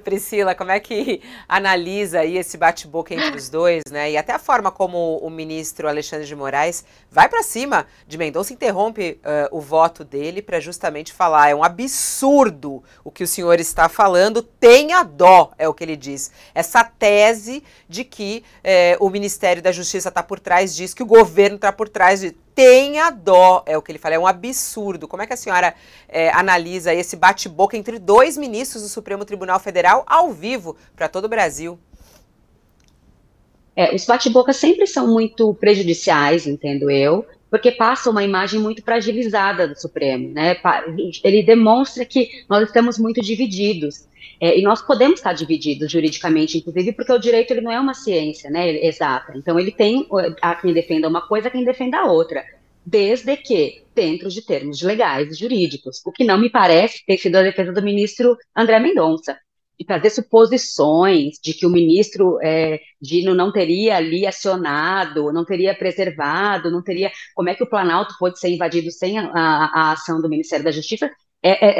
Priscila, como é que analisa aí esse bate-boca entre os dois, né? E até a forma como o ministro Alexandre de Moraes vai para cima de Mendonça, interrompe o voto dele para justamente falar, é um absurdo o que o senhor está falando, tenha dó, é o que ele diz. Essa tese de que o Ministério da Justiça está por trás disso, que o governo está por trás de tenha dó, é o que ele fala, é um absurdo. Como é que a senhora analisa esse bate-boca entre dois ministros do Supremo Tribunal Federal ao vivo para todo o Brasil? Os bate-bocas sempre são muito prejudiciais, entendo eu, porque passa uma imagem muito fragilizada do Supremo, né? Ele demonstra que nós estamos muito divididos. E nós podemos estar divididos juridicamente, inclusive, porque o direito ele não é uma ciência, né, exata. Então, ele tem a quem defenda uma coisa, a quem defenda a outra, desde que dentro de termos legais e jurídicos, o que não me parece ter sido a defesa do ministro André Mendonça, de fazer suposições de que o ministro Dino não teria ali acionado, não teria preservado, não teria. Como é que o Planalto pode ser invadido sem a ação do Ministério da Justiça?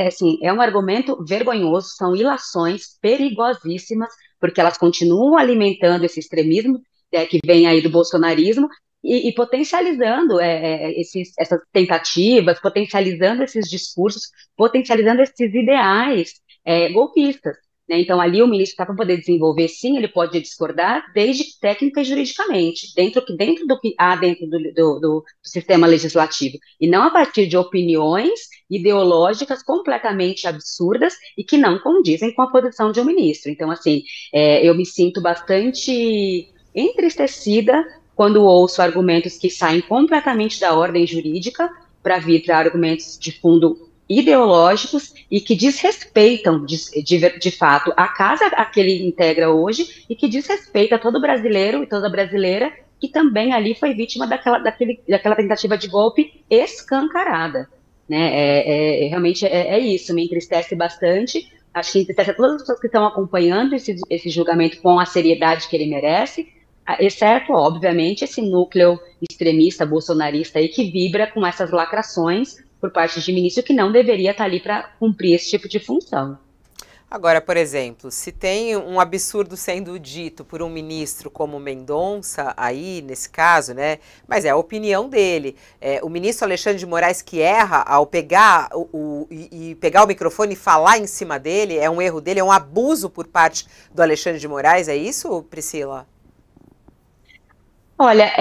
Assim, é um argumento vergonhoso, são ilações perigosíssimas, porque elas continuam alimentando esse extremismo que vem aí do bolsonarismo e potencializando essas tentativas, potencializando esses discursos, potencializando esses ideais golpistas. Né? Então, ali o ministro está para poder desenvolver, sim, ele pode discordar, desde técnica e juridicamente, dentro do que há dentro do sistema legislativo, e não a partir de opiniões ideológicas completamente absurdas e que não condizem com a posição de um ministro. Então, assim, eu me sinto bastante entristecida quando ouço argumentos que saem completamente da ordem jurídica para vir para argumentos de fundo ideológicos e que desrespeitam, de fato, a casa a que ele integra hoje e que desrespeita todo brasileiro e toda brasileira que também ali foi vítima daquela tentativa de golpe escancarada. Né? Realmente é isso, me entristece bastante. Acho que entristece a todas as pessoas que estão acompanhando esse julgamento com a seriedade que ele merece, exceto, obviamente, esse núcleo extremista, bolsonarista aí, que vibra com essas lacrações por parte de ministro que não deveria estar ali para cumprir esse tipo de função. Agora, por exemplo, se tem um absurdo sendo dito por um ministro como Mendonça, aí, nesse caso, né? Mas é a opinião dele. O ministro Alexandre de Moraes que erra ao pegar pegar o microfone e falar em cima dele, é um erro dele, é um abuso por parte do Alexandre de Moraes, é isso, Priscila? Olha,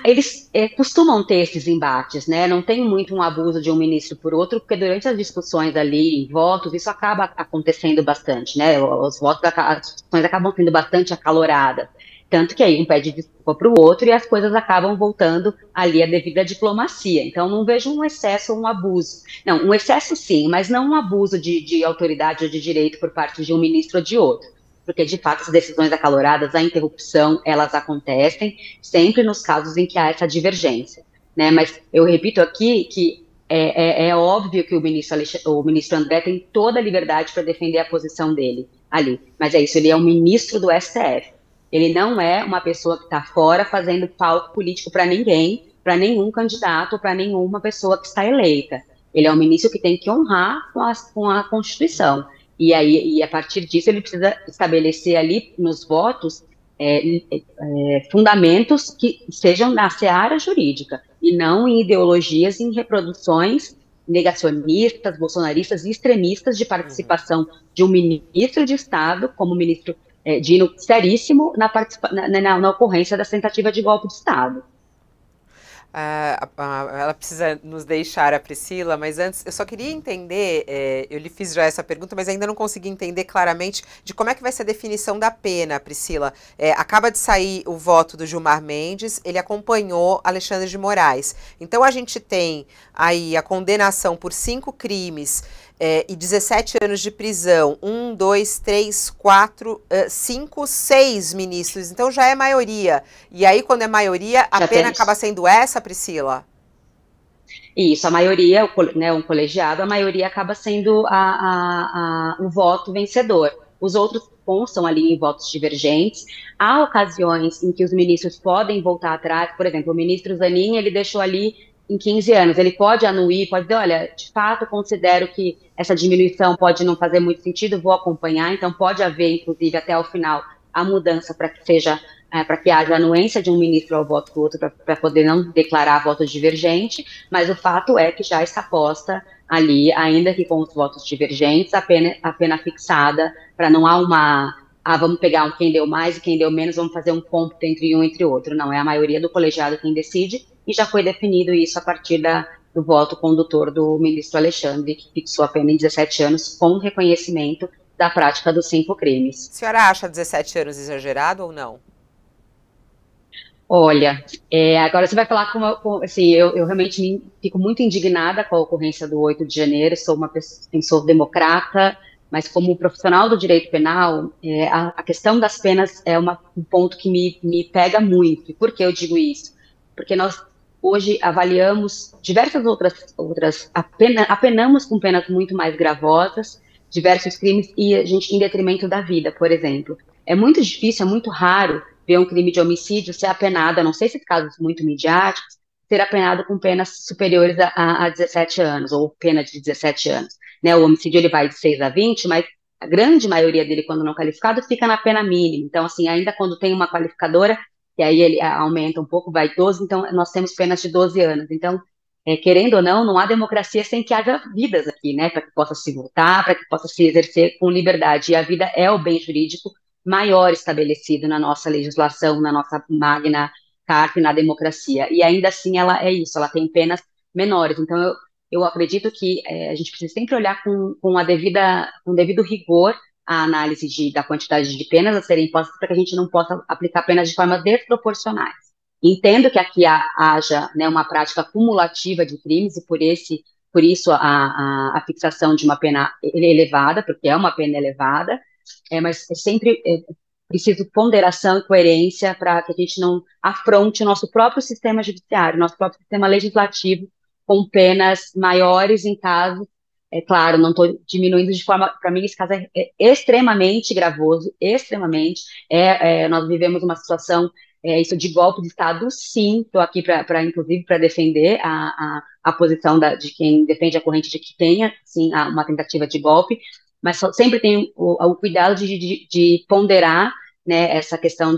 eles costumam ter esses embates, né? Não tem muito um abuso de um ministro por outro, porque durante as discussões ali, em votos, isso acaba acontecendo bastante, né? As discussões acabam sendo bastante acaloradas. Tanto que aí um pede desculpa para o outro e as coisas acabam voltando ali à devida diplomacia. Então, não vejo um excesso ou um abuso. Não, um excesso sim, mas não um abuso de autoridade ou de direito por parte de um ministro ou de outro, porque de fato as decisões acaloradas, a interrupção, elas acontecem sempre nos casos em que há essa divergência, né? Mas eu repito aqui que é óbvio que o ministro André tem toda a liberdade para defender a posição dele ali, mas é isso, ele é um ministro do STF, ele não é uma pessoa que está fora fazendo palco político para ninguém, para nenhum candidato, para nenhuma pessoa que está eleita. Ele é um ministro que tem que honrar com a Constituição. E aí, a partir disso, ele precisa estabelecer ali nos votos fundamentos que sejam na seara jurídica e não em ideologias, em reproduções negacionistas, bolsonaristas e extremistas de Uhum. participação de um ministro de Estado, como o ministro Dino, seríssimo na ocorrência da tentativa de golpe de Estado. Ela precisa nos deixar, a Priscila, mas antes eu só queria entender, eu lhe fiz já essa pergunta, mas ainda não consegui entender claramente de como é que vai ser a definição da pena, Priscila. Acaba de sair o voto do Gilmar Mendes, ele acompanhou Alexandre de Moraes. Então a gente tem aí a condenação por 5 crimes e 17 anos de prisão, 5, 6 ministros, então já é maioria. E aí, quando é maioria, a Já pena temos. acaba sendo essa, Priscila? Isso, a maioria, né, um colegiado, a maioria acaba sendo o voto vencedor. Os outros constam ali em votos divergentes. Há ocasiões em que os ministros podem voltar atrás, por exemplo, o ministro Zanin, ele deixou ali em 15 anos, ele pode anuir, pode dizer, olha, de fato, considero que essa diminuição pode não fazer muito sentido, vou acompanhar, então pode haver, inclusive, até o final, a mudança para que seja, para que haja anuência de um ministro ao voto do outro, para poder não declarar voto divergente, mas o fato é que já está posta ali, ainda que com os votos divergentes, a pena fixada, para não há vamos pegar quem deu mais e quem deu menos, vamos fazer um cômputo entre um e entre outro. Não, é a maioria do colegiado quem decide, e já foi definido isso a partir do voto condutor do ministro Alexandre, que fixou a pena em 17 anos, com reconhecimento da prática dos 5 crimes. A senhora acha 17 anos exagerado ou não? Olha, agora você vai falar assim, eu realmente fico muito indignada com a ocorrência do 8 de janeiro, sou uma pessoa, sou democrata, mas como profissional do direito penal, a questão das penas é um ponto que me pega muito. E por que eu digo isso? Porque nós hoje avaliamos diversas outras apenamos com penas muito mais gravosas, diversos crimes, e a gente, em detrimento da vida, por exemplo. É muito difícil, é muito raro ver um crime de homicídio ser apenado, a não ser esses casos muito midiáticos, ser apenado com penas superiores a 17 anos, ou pena de 17 anos. Né? O homicídio ele vai de 6 a 20, mas a grande maioria dele, quando não qualificado, fica na pena mínima. Então, assim, ainda quando tem uma qualificadora, que aí ele aumenta um pouco, vai 12, então nós temos penas de 12 anos. Então, querendo ou não, não há democracia sem que haja vidas aqui, né? Para que possa se votar, para que possa se exercer com liberdade. E a vida é o bem jurídico maior estabelecido na nossa legislação, na nossa magna carta e na democracia. E ainda assim ela é isso, ela tem penas menores. Então eu acredito que a gente precisa sempre olhar com o devido rigor a análise da quantidade de penas a serem impostas para que a gente não possa aplicar penas de forma desproporcionais. Entendo que aqui haja, né, uma prática cumulativa de crimes e por isso a fixação de uma pena elevada, porque é uma pena elevada, mas sempre preciso ponderação e coerência para que a gente não afronte o nosso próprio sistema judiciário, nosso próprio sistema legislativo, com penas maiores em casos. É claro, não estou diminuindo de forma. Para mim, esse caso é extremamente gravoso, extremamente. Nós vivemos uma situação, isso de golpe de Estado, sim. Estou aqui inclusive, para defender a posição de quem defende a corrente de que tenha, sim, uma tentativa de golpe, mas sempre tem o cuidado de ponderar, né, essa questão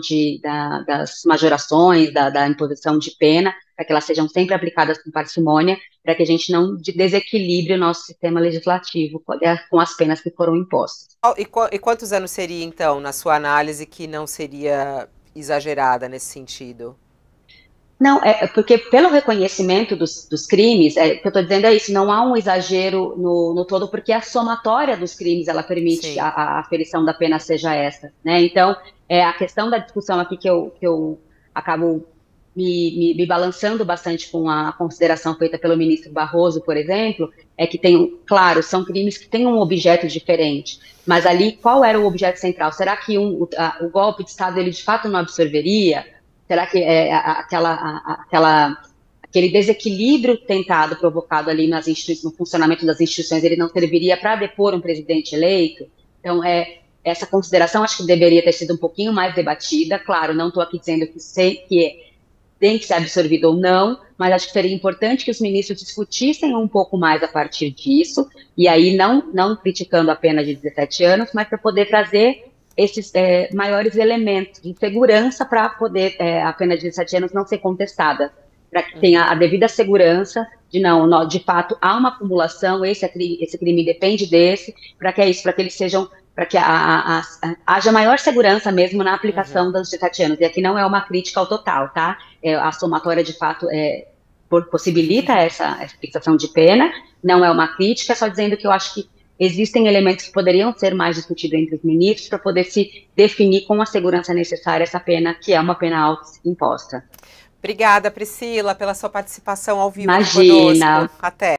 das majorações, da imposição de pena, para que elas sejam sempre aplicadas com parcimônia, para que a gente não desequilibre o nosso sistema legislativo com as penas que foram impostas. E quantos anos seria, então, na sua análise, que não seria exagerada nesse sentido? Não, porque pelo reconhecimento dos crimes, o que eu estou dizendo é isso, não há um exagero no todo, porque a somatória dos crimes, ela permite a aferição da pena seja essa, né? Então, a questão da discussão aqui que eu acabo me balançando bastante com a consideração feita pelo ministro Barroso, por exemplo, é que claro, são crimes que têm um objeto diferente, mas ali, qual era o objeto central? Será que o golpe de Estado, ele de fato não absorveria? Será que aquele desequilíbrio provocado ali no funcionamento das instituições, ele não serviria para depor um presidente eleito? Então, essa consideração acho que deveria ter sido um pouquinho mais debatida. Claro, não estou aqui dizendo que tem que ser absorvido ou não, mas acho que seria importante que os ministros discutissem um pouco mais a partir disso, e aí não criticando a pena de 17 anos, mas para poder trazer esses maiores elementos de segurança para poder a pena de 17 anos não ser contestada, para que tenha a devida segurança de fato há uma acumulação, esse crime depende desse, para que eles sejam, para que haja maior segurança mesmo na aplicação dos 17 anos. E aqui não é uma crítica ao total, tá? A somatória de fato possibilita essa fixação de pena, não é uma crítica, só dizendo que eu acho que existem elementos que poderiam ser mais discutidos entre os ministros para poder se definir com a segurança necessária essa pena, que é uma pena alta imposta. Obrigada, Priscila, pela sua participação ao vivo conosco. Até.